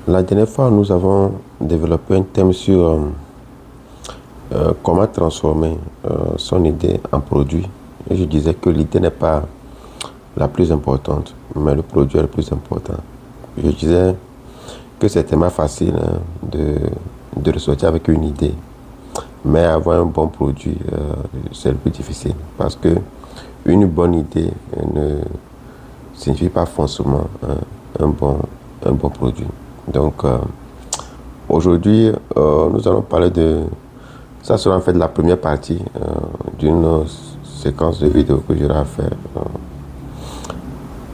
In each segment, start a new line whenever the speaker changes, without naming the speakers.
La dernière fois, nous avons développé un thème sur comment transformer son idée en produit. Et je disais que l'idée n'est pas la plus importante, mais le produit est le plus important. Je disais que c'est tellement facile de ressortir avec une idée, mais avoir un bon produit, c'est le plus difficile. Parce que une bonne idée ne signifie pas forcément un bon produit. Donc, aujourd'hui, nous allons parler de... Ça sera en fait la première partie d'une séquence de vidéos que j'aurai à faire.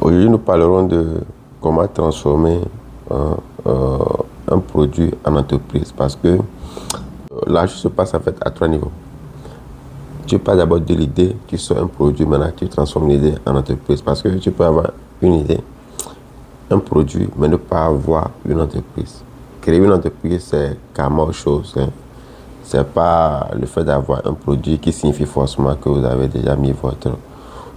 Aujourd'hui, nous parlerons de comment transformer un produit en entreprise. Parce que là, je se passe en fait à trois niveaux. Tu pars d'abord de l'idée, tu sors un produit, maintenant tu transformes l'idée en entreprise. Parce que tu peux avoir une idée, un produit, mais ne pas avoir une entreprise. Créer une entreprise, c'est carrément autre chose. C'est pas le fait d'avoir un produit qui signifie forcément que vous avez déjà mis votre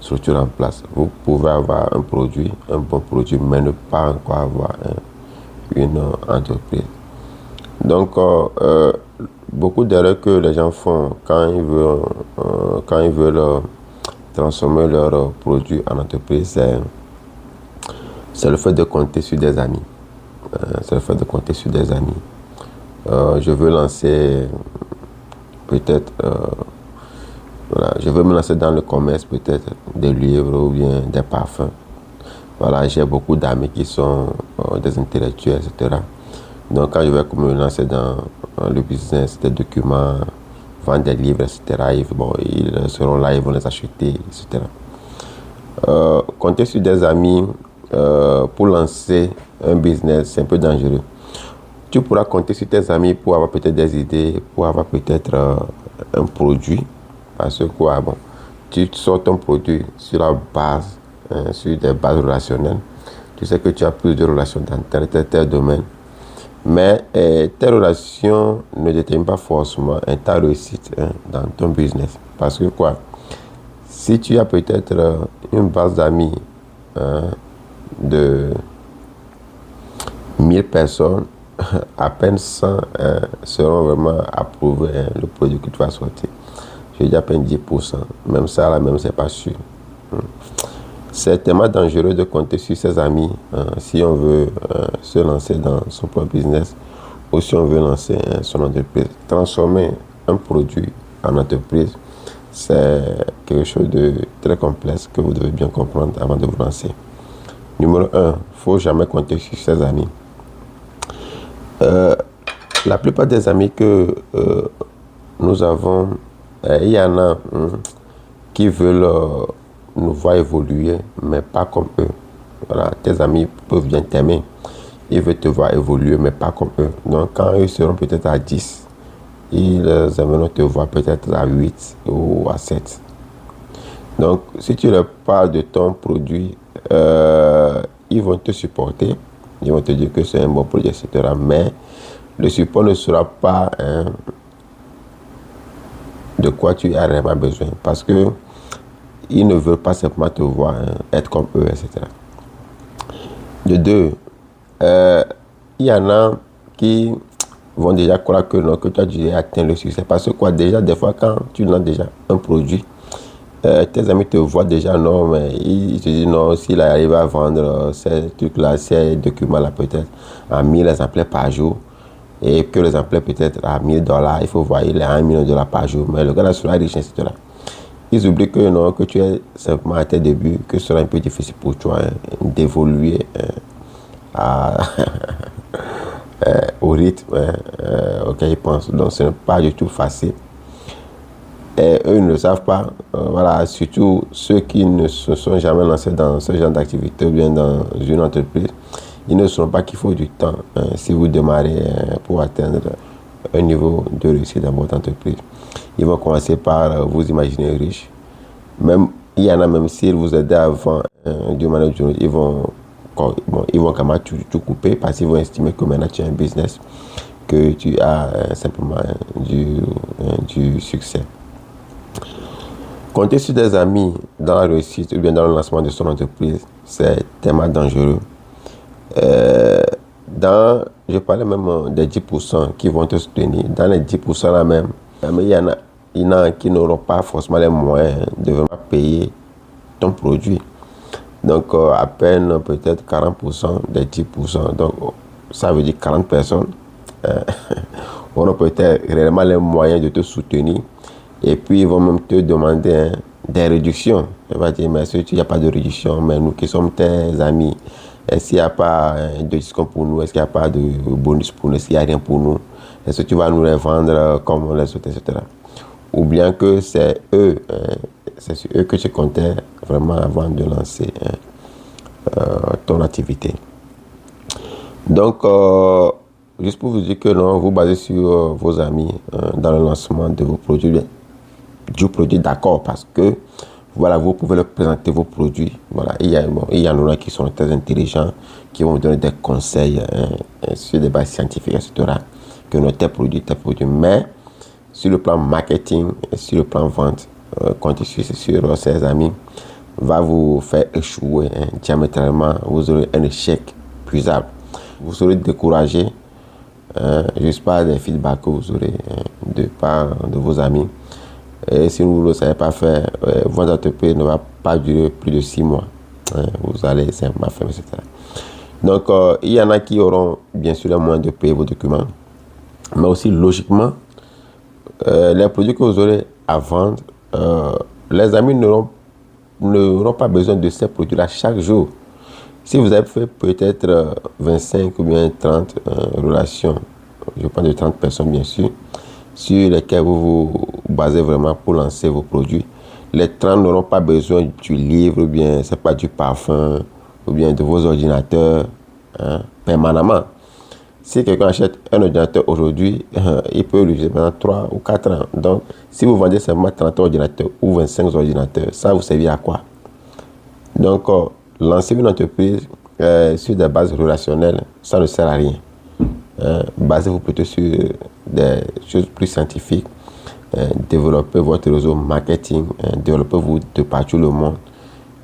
structure en place. Vous pouvez avoir un produit, un bon produit, mais ne pas encore avoir une entreprise. Donc, beaucoup d'erreurs que les gens font quand ils veulent transformer leur produit en entreprise, c'est le fait de compter sur des amis. C'est le fait de compter sur des amis. Je veux lancer peut-être, voilà, je veux me lancer dans le commerce peut-être des livres ou bien des parfums. Voilà, j'ai beaucoup d'amis qui sont des intellectuels, etc. Donc quand je vais me lancer dans le business des documents, vendre des livres, etc., ils seront là, ils vont les acheter, etc. Compter sur des amis pour lancer un business, c'est un peu dangereux. Tu pourras compter sur tes amis pour avoir peut-être des idées, pour avoir peut-être un produit. Parce que quoi, bon, tu sors ton produit sur la base, sur des bases relationnelles. Tu sais que tu as plus de relations dans tel domaine. Mais tes relations ne déterminent pas forcément ta réussite dans ton business. Parce que quoi, si tu as peut-être une base d'amis de 1000 personnes, à peine 100 seront vraiment approuvés le produit que tu vas sortir. Je dis à peine 10%. Même ça, là, même, c'est pas sûr. C'est tellement dangereux de compter sur ses amis si on veut se lancer dans son propre business ou si on veut lancer son entreprise. Transformer un produit en entreprise, c'est quelque chose de très complexe que vous devez bien comprendre avant de vous lancer. Numéro 1, il ne faut jamais compter sur ses amis. La plupart des amis que nous avons, il y en a qui veulent nous voir évoluer, mais pas comme eux. Voilà, tes amis peuvent bien t'aimer, ils veulent te voir évoluer, mais pas comme eux. Donc quand ils seront peut-être à 10, ils aimeront te voir peut-être à 8 ou à 7. Donc si tu leur parles de ton produit, ils vont te supporter. Ils vont te dire que c'est un bon produit, etc. Mais le support ne sera pas de quoi tu as réellement besoin. Parce que ils ne veulent pas simplement te voir être comme eux, etc. De deux, il y en a qui vont déjà croire que non, que tu as déjà atteint le succès. Parce que quoi, déjà, des fois, quand tu lances déjà un produit, tes amis te voient déjà, non, mais ils te disent non, s'il arrive à vendre ces trucs-là, ces documents-là, peut-être à 1000 exemplaires par jour, et que les exemplaires peut-être à $1000, il faut voir, il est à $1 million par jour, mais le gars-là sera riche, etc. Ils oublient que non, que tu es simplement à tes débuts, que ce sera un peu difficile pour toi d'évoluer au rythme auquel ils pensent. Donc ce n'est pas du tout facile. Et eux ne le savent pas. Voilà, surtout ceux qui ne se sont jamais lancés dans ce genre d'activité ou bien dans une entreprise, ils ne sauront pas qu'il faut du temps si vous démarrez pour atteindre un niveau de réussite dans votre entreprise. Ils vont commencer par vous imaginer riche. Même, il y en a même s'ils vous aident avant d'une manière ou d'une autre, ils vont quand même tout couper parce qu'ils vont estimer que maintenant tu as un business, que tu as simplement du succès. Compter sur des amis dans la réussite ou bien dans le lancement de son entreprise, c'est tellement dangereux. Je parlais même des 10% qui vont te soutenir. Dans les 10% là même, mais il y en a qui n'auront pas forcément les moyens de vraiment payer ton produit. Donc, à peine peut-être 40% des 10%. Donc, ça veut dire 40 personnes auront peut-être réellement les moyens de te soutenir. Et puis, ils vont même te demander des réductions. Je vais dire, mais il n'y a pas de réduction, mais nous qui sommes tes amis, est-ce qu'il n'y a pas de discount pour nous? Est-ce qu'il n'y a pas de bonus pour nous? Est-ce qu'il n'y a rien pour nous? Est-ce que tu vas nous les vendre comme les autres, etc. Ou bien que c'est eux, c'est sur eux que tu comptais vraiment avant de lancer ton activité. Donc, juste pour vous dire que non, vous basez sur vos amis dans le lancement de vos produits, du produit, d'accord, parce que voilà, vous pouvez leur présenter vos produits. Voilà, il y en a qui sont très intelligents, qui vont vous donner des conseils sur des bases scientifiques, etc. Que non, tes produits. Mais sur le plan marketing et sur le plan vente, comptez sur ses amis, va vous faire échouer diamétralement. Vous aurez un échec puisable. Vous serez découragé juste par des feedbacks que vous aurez de part de vos amis. Et si vous ne le savez pas faire, votre entreprise ne va pas durer plus de 6 mois. Vous allez simplement fermer, etc. Donc, il y en a qui auront bien sûr les moyens de payer vos documents. Mais aussi, logiquement, les produits que vous aurez à vendre, les amis n'auront pas besoin de ces produits-là chaque jour. Si vous avez fait peut-être 25 ou bien 30 relations, je parle de 30 personnes bien sûr, sur lesquelles vous vous basez vraiment pour lancer vos produits, les 30 n'auront pas besoin du livre, ou bien c'est pas du parfum, ou bien de vos ordinateurs permanemment. Si quelqu'un achète un ordinateur aujourd'hui, il peut l'utiliser pendant 3 ou 4 ans. Donc, si vous vendez seulement 30 ordinateurs ou 25 ordinateurs, ça vous servir à quoi? Donc, lancer une entreprise sur des bases relationnelles, ça ne sert à rien. Basez-vous plutôt sur des choses plus scientifiques. Développez votre réseau marketing, développez-vous de partout le monde.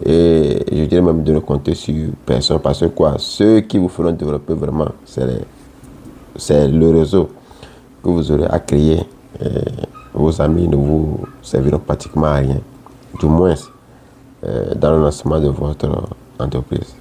Et je dirais même de ne compter sur personne, parce que quoi, ceux qui vous feront développer vraiment, c'est le réseau que vous aurez à créer. Vos amis ne vous serviront pratiquement à rien, du moins dans le lancement de votre entreprise.